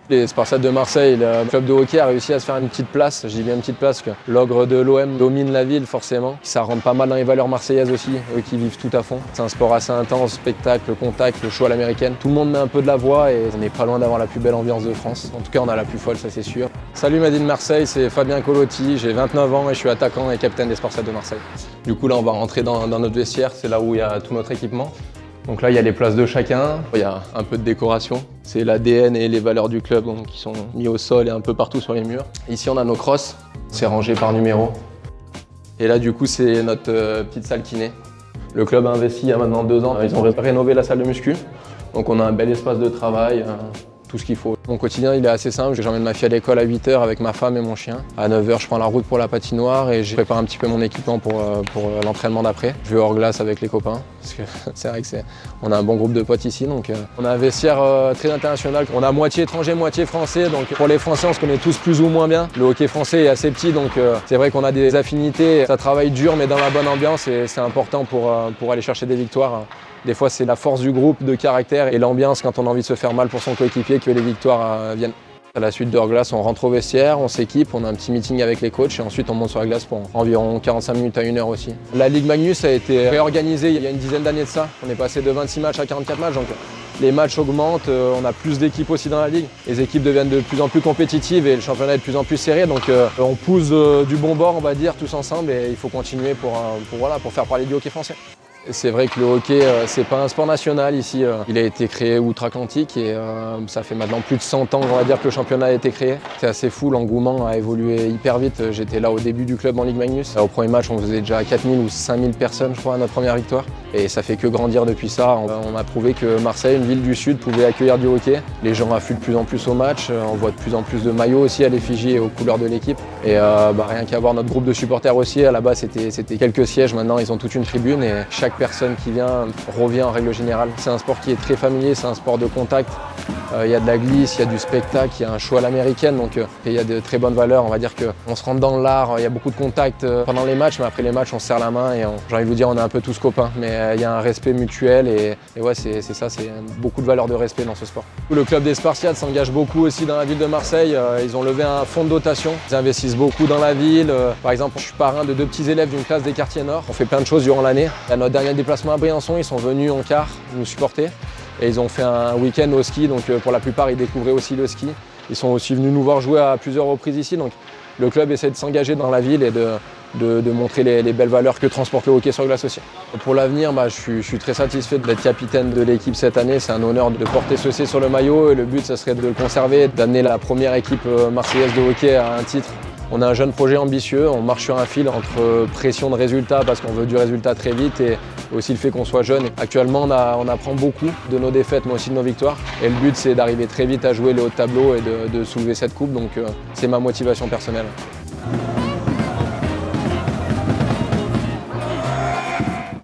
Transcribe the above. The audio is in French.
Les Spartiates de Marseille, le club de hockey a réussi à se faire une petite place, je dis bien une petite place, que l'ogre de l'OM domine la ville forcément. Ça rentre pas mal dans les valeurs marseillaises aussi, eux qui vivent tout à fond. C'est un sport assez intense, spectacle, contact, le show à l'américaine. Tout le monde met un peu de la voix et on n'est pas loin d'avoir la plus belle ambiance de France. En tout cas, on a la plus folle, ça c'est sûr. Salut Made in Marseille, c'est Fabien Colotti, j'ai 29 ans et je suis attaquant et capitaine des Spartiates de Marseille. Du coup là, on va rentrer dans notre vestiaire, c'est là où il y a tout notre équipement. Donc là, il y a les places de chacun, il y a un peu de décoration. C'est l'ADN et les valeurs du club donc, qui sont mis au sol et un peu partout sur les murs. Ici, on a nos crosses, c'est rangé par numéro. Et là, du coup, c'est notre petite salle kiné. Le club a investi il y a maintenant 2 ans, ils ont rénové la salle de muscu. Donc on a un bel espace de travail, tout ce qu'il faut. Mon quotidien, il est assez simple. J'emmène ma fille à l'école à 8h avec ma femme et mon chien. À 9h, je prends la route pour la patinoire et je prépare un petit peu mon équipement pour l'entraînement d'après. Je vais hors glace avec les copains parce que c'est vrai qu'on a un bon groupe de potes ici. Donc on a un vestiaire très international. On a moitié étranger, moitié français. Donc pour les Français, on se connaît tous plus ou moins bien. Le hockey français est assez petit, donc c'est vrai qu'on a des affinités. Ça travaille dur, mais dans la bonne ambiance et c'est important pour aller chercher des victoires. Des fois, c'est la force du groupe, de caractère et l'ambiance quand on a envie de se faire mal pour son coéquipier que les victoires viennent. À la suite de hors glace, on rentre au vestiaire, on s'équipe, on a un petit meeting avec les coachs et ensuite on monte sur la glace pour environ 45 minutes à 1 heure aussi. La Ligue Magnus a été réorganisée il y a une dizaine d'années de ça. On est passé de 26 matchs à 44 matchs, donc les matchs augmentent, on a plus d'équipes aussi dans la Ligue. Les équipes deviennent de plus en plus compétitives et le championnat est de plus en plus serré, donc on pousse du bon bord, on va dire, tous ensemble et il faut continuer pour faire parler du hockey français. C'est vrai que le hockey, c'est pas un sport national ici. Il a été créé outre-Atlantique et ça fait maintenant plus de 100 ans, on va dire, que le championnat a été créé. C'est assez fou, l'engouement a évolué hyper vite. J'étais là au début du club en Ligue Magnus. Au premier match, on faisait déjà 4000 ou 5000 personnes, je crois, à notre première victoire. Et ça fait que grandir depuis ça. On a prouvé que Marseille, une ville du Sud, pouvait accueillir du hockey. Les gens affluent de plus en plus au match. On voit de plus en plus de maillots aussi à l'effigie et aux couleurs de l'équipe. Et rien qu'à voir notre groupe de supporters aussi, à la base, c'était quelques sièges. Maintenant, ils ont toute une tribune et chaque personne qui vient revient en règle générale. C'est un sport qui est très familier, c'est un sport de contact. Il y a de la glisse, il y a du spectacle, il y a un show à l'américaine, donc il y a de très bonnes valeurs. On va dire qu'on se rentre dans l'art, il y a beaucoup de contact pendant les matchs, mais après les matchs, on se serre la main et j'ai envie de vous dire, on est un peu tous copains. Mais il y a un respect mutuel et ouais, c'est ça, c'est beaucoup de valeurs de respect dans ce sport. Le club des Spartiates s'engage beaucoup aussi dans la ville de Marseille. Ils ont levé un fonds de dotation. Ils investissent beaucoup dans la ville. Par exemple, je suis parrain de 2 petits élèves d'une classe des quartiers nord. On fait plein de choses durant l'année. À notre dernier déplacement à Briançon, ils sont venus en car nous supporter. Et ils ont fait un week-end au ski, donc pour la plupart, ils découvraient aussi le ski. Ils sont aussi venus nous voir jouer à plusieurs reprises ici. Donc le club essaie de s'engager dans la ville et de montrer les belles valeurs que transporte le hockey sur glace aussi. Pour l'avenir, je suis très satisfait d'être capitaine de l'équipe cette année. C'est un honneur de porter ce C sur le maillot et le but, ce serait de le conserver, d'amener la première équipe marseillaise de hockey à un titre. On a un jeune projet ambitieux, on marche sur un fil entre pression de résultat parce qu'on veut du résultat très vite et aussi le fait qu'on soit jeune. Actuellement, on apprend beaucoup de nos défaites mais aussi de nos victoires. Et le but, c'est d'arriver très vite à jouer le haut de tableau et de soulever cette coupe. Donc c'est ma motivation personnelle.